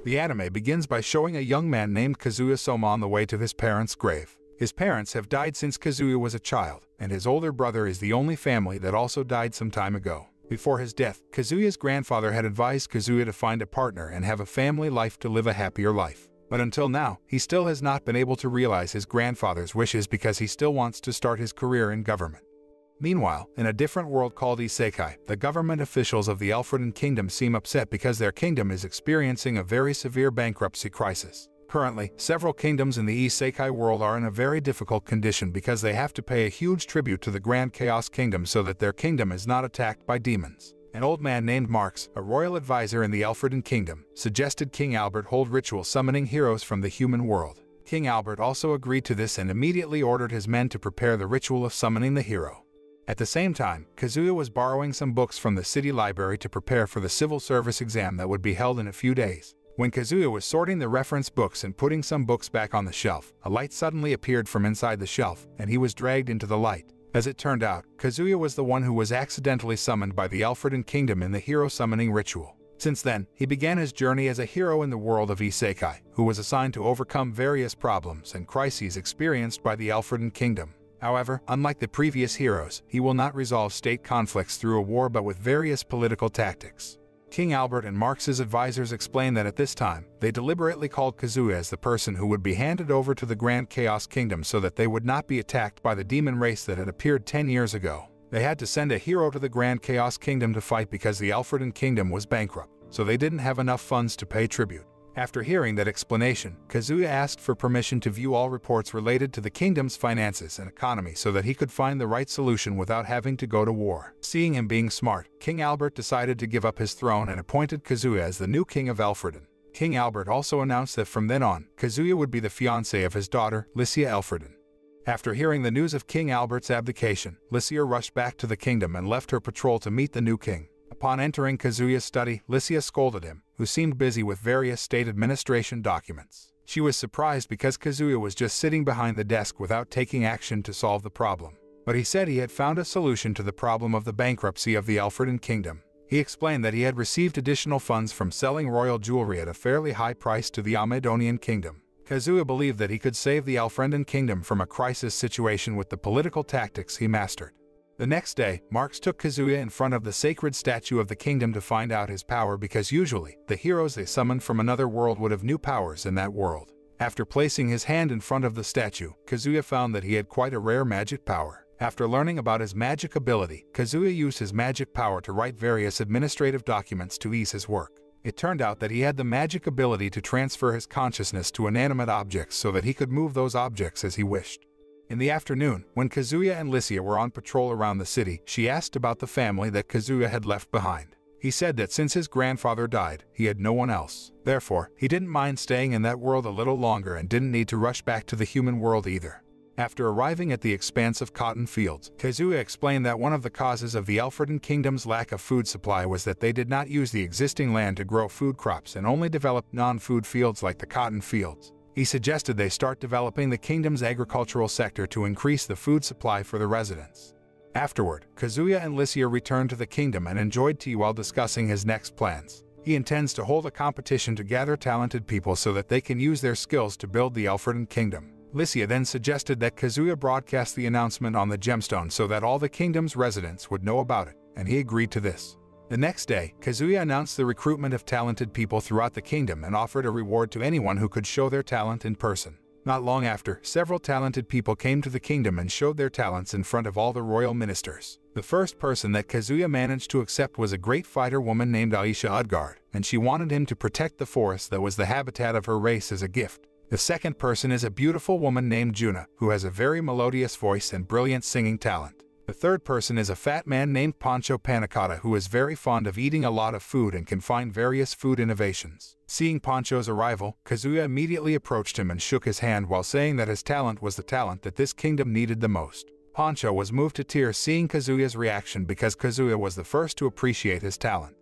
The anime begins by showing a young man named Kazuya Souma on the way to his parents' grave. His parents have died since Kazuya was a child, and his older brother is the only family that also died some time ago. Before his death, Kazuya's grandfather had advised Kazuya to find a partner and have a family life to live a happier life. But until now, he still has not been able to realize his grandfather's wishes because he still wants to start his career in government. Meanwhile, in a different world called Isekai, the government officials of the Elfridan Kingdom seem upset because their kingdom is experiencing a very severe bankruptcy crisis. Currently, several kingdoms in the Isekai world are in a very difficult condition because they have to pay a huge tribute to the Grand Chaos Kingdom so that their kingdom is not attacked by demons. An old man named Marx, a royal advisor in the Elfridan Kingdom, suggested King Albert hold ritual summoning heroes from the human world. King Albert also agreed to this and immediately ordered his men to prepare the ritual of summoning the hero. At the same time, Kazuya was borrowing some books from the city library to prepare for the civil service exam that would be held in a few days. When Kazuya was sorting the reference books and putting some books back on the shelf, a light suddenly appeared from inside the shelf, and he was dragged into the light. As it turned out, Kazuya was the one who was accidentally summoned by the Elfridan Kingdom in the hero summoning ritual. Since then, he began his journey as a hero in the world of Isekai, who was assigned to overcome various problems and crises experienced by the Elfridan Kingdom. However, unlike the previous heroes, he will not resolve state conflicts through a war but with various political tactics. King Albert and Marx's advisors explain that at this time, they deliberately called Kazuya as the person who would be handed over to the Grand Chaos Kingdom so that they would not be attacked by the demon race that had appeared 10 years ago. They had to send a hero to the Grand Chaos Kingdom to fight because the Elfridan Kingdom was bankrupt, so they didn't have enough funds to pay tribute. After hearing that explanation, Kazuya asked for permission to view all reports related to the kingdom's finances and economy so that he could find the right solution without having to go to war. Seeing him being smart, King Albert decided to give up his throne and appointed Kazuya as the new king of Elfridan. King Albert also announced that from then on, Kazuya would be the fiancé of his daughter, Lycia Elfridan. After hearing the news of King Albert's abdication, Lycia rushed back to the kingdom and left her patrol to meet the new king. Upon entering Kazuya's study, Lycia scolded him, who seemed busy with various state administration documents. She was surprised because Kazuya was just sitting behind the desk without taking action to solve the problem. But he said he had found a solution to the problem of the bankruptcy of the Elfridan Kingdom. He explained that he had received additional funds from selling royal jewelry at a fairly high price to the Amedonian Kingdom. Kazuya believed that he could save the Elfridan Kingdom from a crisis situation with the political tactics he mastered. The next day, Marx took Kazuya in front of the sacred statue of the kingdom to find out his power because usually, the heroes they summoned from another world would have new powers in that world. After placing his hand in front of the statue, Kazuya found that he had quite a rare magic power. After learning about his magic ability, Kazuya used his magic power to write various administrative documents to ease his work. It turned out that he had the magic ability to transfer his consciousness to inanimate objects so that he could move those objects as he wished. In the afternoon, when Kazuya and Lycia were on patrol around the city, she asked about the family that Kazuya had left behind. He said that since his grandfather died, he had no one else. Therefore, he didn't mind staying in that world a little longer and didn't need to rush back to the human world either. After arriving at the expanse of cotton fields, Kazuya explained that one of the causes of the Elfridan Kingdom's lack of food supply was that they did not use the existing land to grow food crops and only developed non-food fields like the cotton fields. He suggested they start developing the kingdom's agricultural sector to increase the food supply for the residents. Afterward, Kazuya and Lycia returned to the kingdom and enjoyed tea while discussing his next plans. He intends to hold a competition to gather talented people so that they can use their skills to build the Elfridan Kingdom. Lycia then suggested that Kazuya broadcast the announcement on the gemstone so that all the kingdom's residents would know about it, and he agreed to this. The next day, Kazuya announced the recruitment of talented people throughout the kingdom and offered a reward to anyone who could show their talent in person. Not long after, several talented people came to the kingdom and showed their talents in front of all the royal ministers. The first person that Kazuya managed to accept was a great fighter woman named Aisha Udgard, and she wanted him to protect the forest that was the habitat of her race as a gift. The second person is a beautiful woman named Juna, who has a very melodious voice and brilliant singing talent. The third person is a fat man named Pancho Panicotta who is very fond of eating a lot of food and can find various food innovations. Seeing Pancho's arrival, Kazuya immediately approached him and shook his hand while saying that his talent was the talent that this kingdom needed the most. Pancho was moved to tears seeing Kazuya's reaction because Kazuya was the first to appreciate his talent.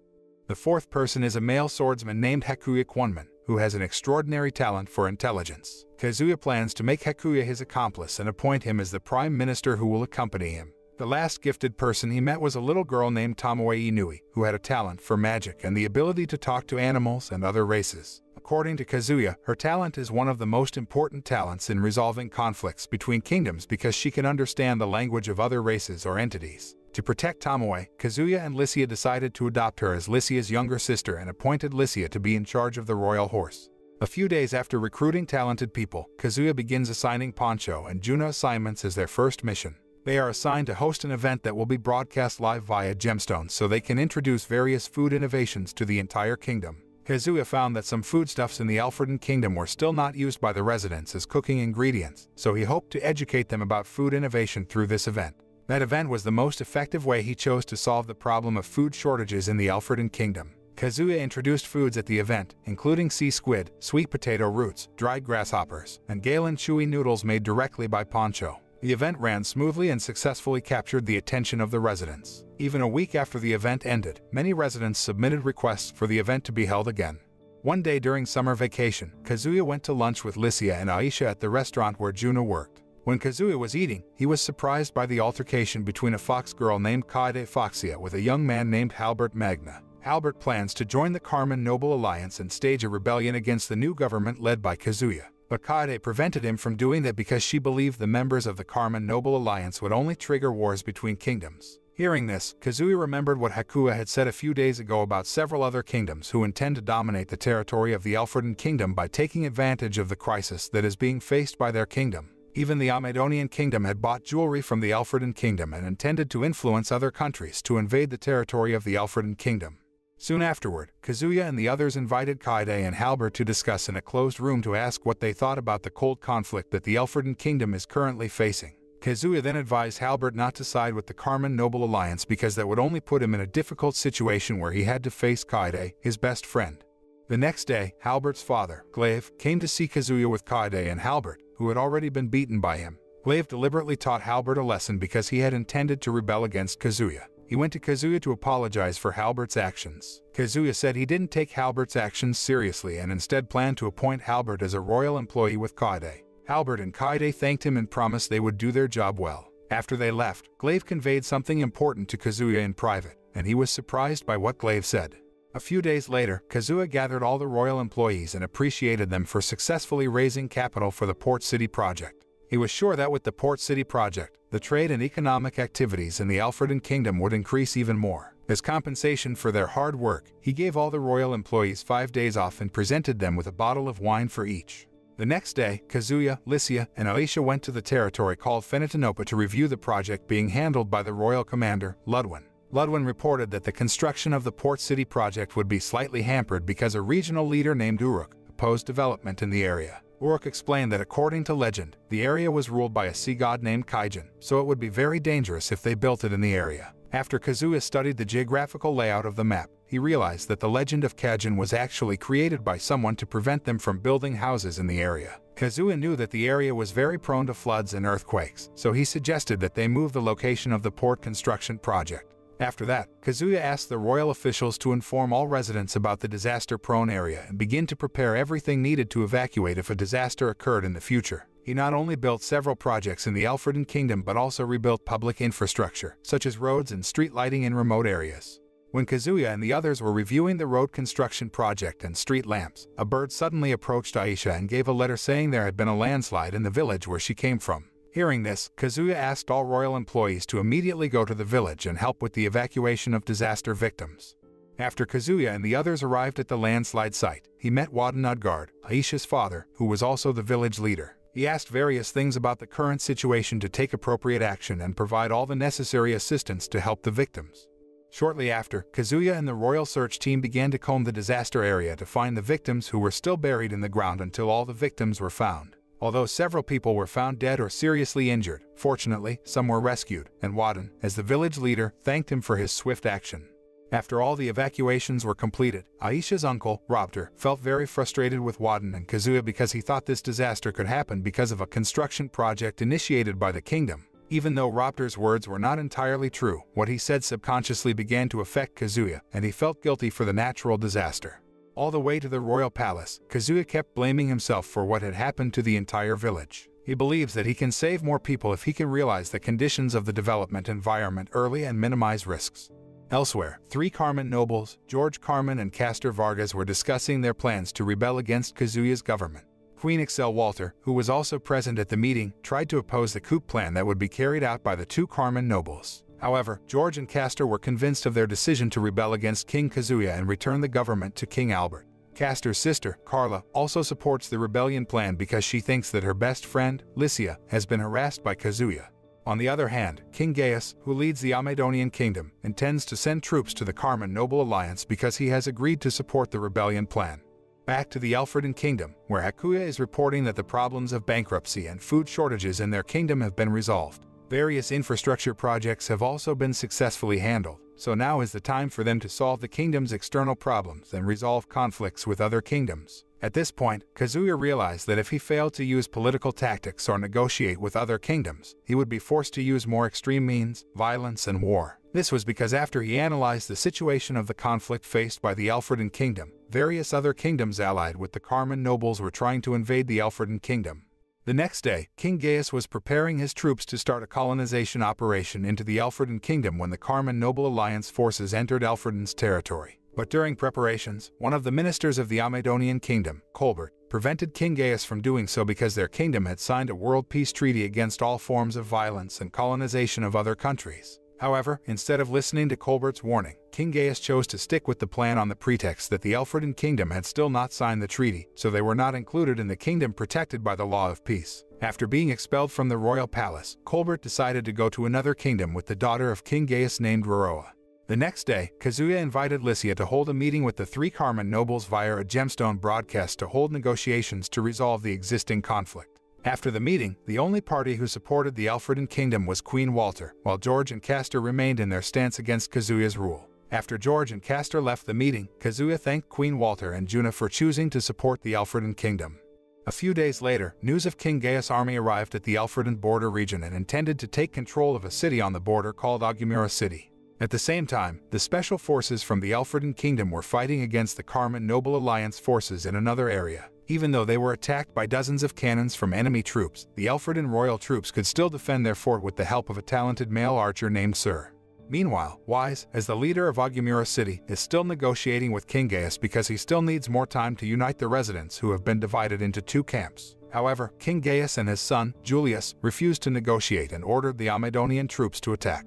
The fourth person is a male swordsman named Hakuya Kwonman, who has an extraordinary talent for intelligence. Kazuya plans to make Hakuya his accomplice and appoint him as the prime minister who will accompany him. The last gifted person he met was a little girl named Tomoe Inui, who had a talent for magic and the ability to talk to animals and other races. According to Kazuya, her talent is one of the most important talents in resolving conflicts between kingdoms because she can understand the language of other races or entities. To protect Tomoe, Kazuya and Lycia decided to adopt her as Lycia's younger sister and appointed Lycia to be in charge of the royal horse. A few days after recruiting talented people, Kazuya begins assigning Poncho and Juno assignments as their first mission. They are assigned to host an event that will be broadcast live via Gemstones so they can introduce various food innovations to the entire kingdom. Kazuya found that some foodstuffs in the Alfredan kingdom were still not used by the residents as cooking ingredients, so he hoped to educate them about food innovation through this event. That event was the most effective way he chose to solve the problem of food shortages in the Alfredan kingdom. Kazuya introduced foods at the event, including sea squid, sweet potato roots, dried grasshoppers, and Galen chewy noodles made directly by Poncho. The event ran smoothly and successfully captured the attention of the residents. Even a week after the event ended, many residents submitted requests for the event to be held again. One day during summer vacation, Kazuya went to lunch with Lycia and Aisha at the restaurant where Juno worked. When Kazuya was eating, he was surprised by the altercation between a fox girl named Kaede Foxia with a young man named Halbert Magna. Halbert plans to join the Carmen Noble Alliance and stage a rebellion against the new government led by Kazuya. But Kaede prevented him from doing that because she believed the members of the Carmen Noble Alliance would only trigger wars between kingdoms. Hearing this, Kazuya remembered what Hakuya had said a few days ago about several other kingdoms who intend to dominate the territory of the Alfredan kingdom by taking advantage of the crisis that is being faced by their kingdom. Even the Amazonian kingdom had bought jewelry from the Alfredan kingdom and intended to influence other countries to invade the territory of the Alfredan kingdom. Soon afterward, Kazuya and the others invited Kaede and Halbert to discuss in a closed room to ask what they thought about the cold conflict that the Alfredan kingdom is currently facing. Kazuya then advised Halbert not to side with the Carmen Noble Alliance because that would only put him in a difficult situation where he had to face Kaede, his best friend. The next day, Halbert's father, Glaive, came to see Kazuya with Kaede and Halbert, who had already been beaten by him. Glaive deliberately taught Halbert a lesson because he had intended to rebel against Kazuya. He went to Kazuya to apologize for Halbert's actions. Kazuya said he didn't take Halbert's actions seriously and instead planned to appoint Halbert as a royal employee with Kaede. Halbert and Kaede thanked him and promised they would do their job well. After they left, Glaive conveyed something important to Kazuya in private, and he was surprised by what Glaive said. A few days later, Kazuya gathered all the royal employees and appreciated them for successfully raising capital for the Port City project. He was sure that with the Port City project, the trade and economic activities in the Alfredan kingdom would increase even more. As compensation for their hard work, he gave all the royal employees 5 days off and presented them with a bottle of wine for each. The next day, Kazuya, Lycia, and Aisha went to the territory called Fenitinopa to review the project being handled by the royal commander, Ludwin. Ludwin reported that the construction of the Port City project would be slightly hampered because a regional leader named Uruk opposed development in the area. Uruk explained that according to legend, the area was ruled by a sea god named Kaijin, so it would be very dangerous if they built it in the area. After Kazuya studied the geographical layout of the map, he realized that the legend of Kaijin was actually created by someone to prevent them from building houses in the area. Kazuya knew that the area was very prone to floods and earthquakes, so he suggested that they move the location of the port construction project. After that, Kazuya asked the royal officials to inform all residents about the disaster-prone area and begin to prepare everything needed to evacuate if a disaster occurred in the future. He not only built several projects in the Alfredan kingdom but also rebuilt public infrastructure, such as roads and street lighting in remote areas. When Kazuya and the others were reviewing the road construction project and street lamps, a bird suddenly approached Aisha and gave a letter saying there had been a landslide in the village where she came from. Hearing this, Kazuya asked all royal employees to immediately go to the village and help with the evacuation of disaster victims. After Kazuya and the others arrived at the landslide site, he met Wadden Udgard, Aisha's father, who was also the village leader. He asked various things about the current situation to take appropriate action and provide all the necessary assistance to help the victims. Shortly after, Kazuya and the royal search team began to comb the disaster area to find the victims who were still buried in the ground until all the victims were found. Although several people were found dead or seriously injured, fortunately, some were rescued, and Wadden, as the village leader, thanked him for his swift action. After all the evacuations were completed, Aisha's uncle, Robter, felt very frustrated with Wadden and Kazuya because he thought this disaster could happen because of a construction project initiated by the kingdom. Even though Robter's words were not entirely true, what he said subconsciously began to affect Kazuya, and he felt guilty for the natural disaster. All the way to the royal palace, Kazuya kept blaming himself for what had happened to the entire village. He believes that he can save more people if he can realize the conditions of the development environment early and minimize risks. Elsewhere, three Carmen nobles, George Carmen and Castor Vargas, were discussing their plans to rebel against Kazuya's government. Queen Excel Walter, who was also present at the meeting, tried to oppose the coup plan that would be carried out by the two Carmen nobles. However, George and Castor were convinced of their decision to rebel against King Kazuya and return the government to King Albert. Castor's sister, Carla, also supports the rebellion plan because she thinks that her best friend, Lycia, has been harassed by Kazuya. On the other hand, King Gaius, who leads the Amazonian kingdom, intends to send troops to the Carmen Noble Alliance because he has agreed to support the rebellion plan. Back to the Alfredan kingdom, where Hakuya is reporting that the problems of bankruptcy and food shortages in their kingdom have been resolved. Various infrastructure projects have also been successfully handled, so now is the time for them to solve the kingdom's external problems and resolve conflicts with other kingdoms. At this point, Kazuya realized that if he failed to use political tactics or negotiate with other kingdoms, he would be forced to use more extreme means, violence and war. This was because after he analyzed the situation of the conflict faced by the Alfredan kingdom, various other kingdoms allied with the Carmen nobles were trying to invade the Alfredan kingdom. The next day, King Gaius was preparing his troops to start a colonization operation into the Alfredan kingdom when the Carmen Noble Alliance forces entered Alfredan's territory. But during preparations, one of the ministers of the Amazonian kingdom, Colbert, prevented King Gaius from doing so because their kingdom had signed a world peace treaty against all forms of violence and colonization of other countries. However, instead of listening to Colbert's warning, King Gaius chose to stick with the plan on the pretext that the Alfredan kingdom had still not signed the treaty, so they were not included in the kingdom protected by the law of peace. After being expelled from the royal palace, Colbert decided to go to another kingdom with the daughter of King Gaius named Roroa. The next day, Kazuya invited Lycia to hold a meeting with the three Carmen nobles via a gemstone broadcast to hold negotiations to resolve the existing conflict. After the meeting, the only party who supported the Alfredan kingdom was Queen Walter, while George and Castor remained in their stance against Kazuya's rule. After George and Castor left the meeting, Kazuya thanked Queen Walter and Juna for choosing to support the Alfredan kingdom. A few days later, news of King Gaius' army arrived at the Alfredan border region and intended to take control of a city on the border called Agumura City. At the same time, the special forces from the Alfredan kingdom were fighting against the Carmen Noble Alliance forces in another area. Even though they were attacked by dozens of cannons from enemy troops, the Alfredan royal troops could still defend their fort with the help of a talented male archer named Sir. Meanwhile, Wise, as the leader of Agumura City, is still negotiating with King Gaius because he still needs more time to unite the residents who have been divided into two camps. However, King Gaius and his son, Julius, refused to negotiate and ordered the Amazonian troops to attack.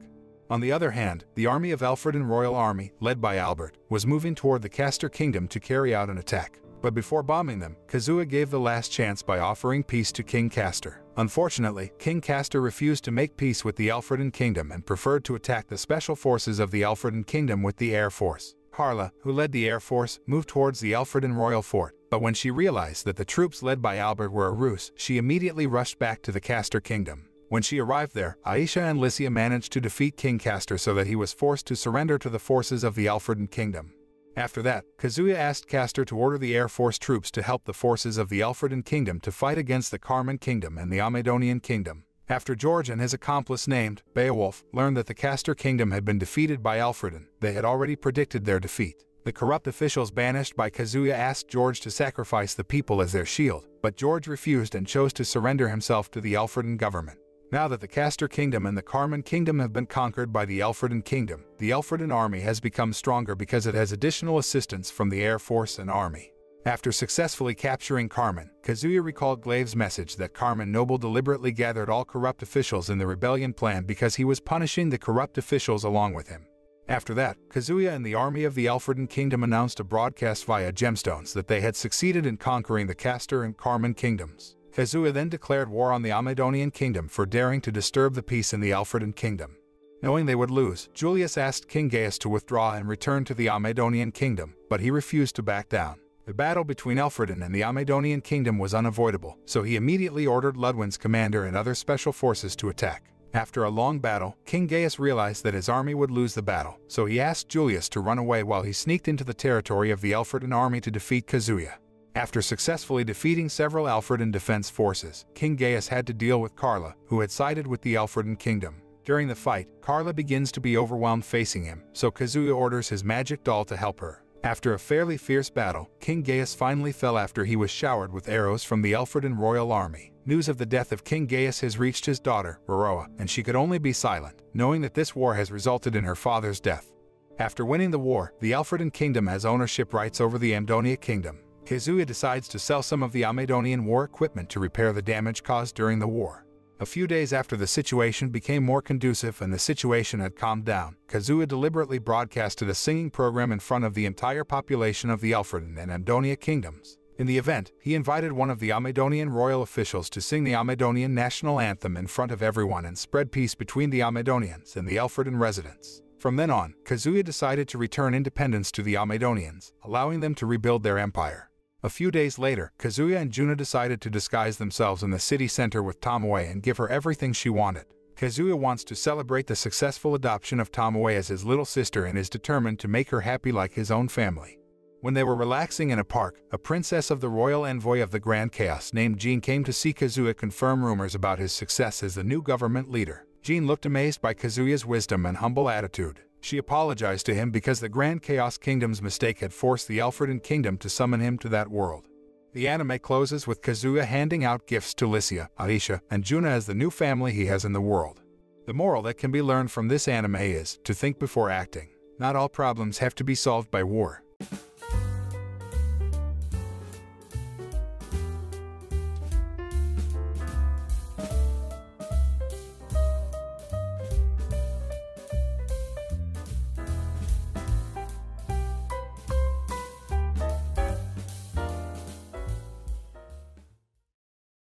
On the other hand, the army of Alfredan Royal Army, led by Albert, was moving toward the Castor Kingdom to carry out an attack. But before bombing them, Kazuya gave the last chance by offering peace to King Castor. Unfortunately, King Castor refused to make peace with the Alfredan kingdom and preferred to attack the special forces of the Alfredan kingdom with the air force. Carla, who led the air force, moved towards the Alfredan royal fort, but when she realized that the troops led by Albert were a ruse, she immediately rushed back to the Castor kingdom. When she arrived there, Aisha and Lycia managed to defeat King Castor so that he was forced to surrender to the forces of the Alfredan kingdom. After that, Kazuya asked Castor to order the Air Force troops to help the forces of the Alfredan kingdom to fight against the Carmen kingdom and the Amazonian kingdom. After George and his accomplice named Beowulf learned that the Castor kingdom had been defeated by Alfredan, they had already predicted their defeat. The corrupt officials banished by Kazuya asked George to sacrifice the people as their shield, but George refused and chose to surrender himself to the Alfredan government. Now that the Castor kingdom and the Carmen kingdom have been conquered by the Alfredan kingdom, the Alfredan army has become stronger because it has additional assistance from the Air Force and army. After successfully capturing Carmen, Kazuya recalled Glaive's message that Carmen Noble deliberately gathered all corrupt officials in the rebellion plan because he was punishing the corrupt officials along with him. After that, Kazuya and the army of the Alfredan kingdom announced a broadcast via gemstones that they had succeeded in conquering the Castor and Carmen kingdoms. Kazuya then declared war on the Amazonian kingdom for daring to disturb the peace in the Alfredan kingdom. Knowing they would lose, Julius asked King Gaius to withdraw and return to the Amazonian kingdom, but he refused to back down. The battle between Alfredan and the Amazonian kingdom was unavoidable, so he immediately ordered Ludwin's commander and other special forces to attack. After a long battle, King Gaius realized that his army would lose the battle, so he asked Julius to run away while he sneaked into the territory of the Alfredan army to defeat Kazuya. After successfully defeating several Alfredan defense forces, King Gaius had to deal with Carla, who had sided with the Alfredan kingdom. During the fight, Carla begins to be overwhelmed facing him, so Kazuya orders his magic doll to help her. After a fairly fierce battle, King Gaius finally fell after he was showered with arrows from the Alfredan royal army. News of the death of King Gaius has reached his daughter, Roroa, and she could only be silent, knowing that this war has resulted in her father's death. After winning the war, the Elfriden Kingdom has ownership rights over the Amdonia Kingdom. Kazuya decides to sell some of the Amdonian war equipment to repair the damage caused during the war. A few days after the situation became more conducive and the situation had calmed down, Kazuya deliberately broadcasted a singing program in front of the entire population of the Elfriden and Amdonia kingdoms. In the event, he invited one of the Amdonian royal officials to sing the Amdonian national anthem in front of everyone and spread peace between the Amdonians and the Elfriden residents. From then on, Kazuya decided to return independence to the Amdonians, allowing them to rebuild their empire. A few days later, Kazuya and Juna decided to disguise themselves in the city center with Tomoe and give her everything she wanted. Kazuya wants to celebrate the successful adoption of Tomoe as his little sister and is determined to make her happy like his own family. When they were relaxing in a park, a princess of the royal envoy of the Grand Chaos named Jean came to see Kazuya confirm rumors about his success as the new government leader. Jean looked amazed by Kazuya's wisdom and humble attitude. She apologized to him because the Grand Chaos Kingdom's mistake had forced the Elfriden Kingdom to summon him to that world. The anime closes with Kazuya handing out gifts to Licia, Aisha, and Juna as the new family he has in the world. The moral that can be learned from this anime is to think before acting. Not all problems have to be solved by war.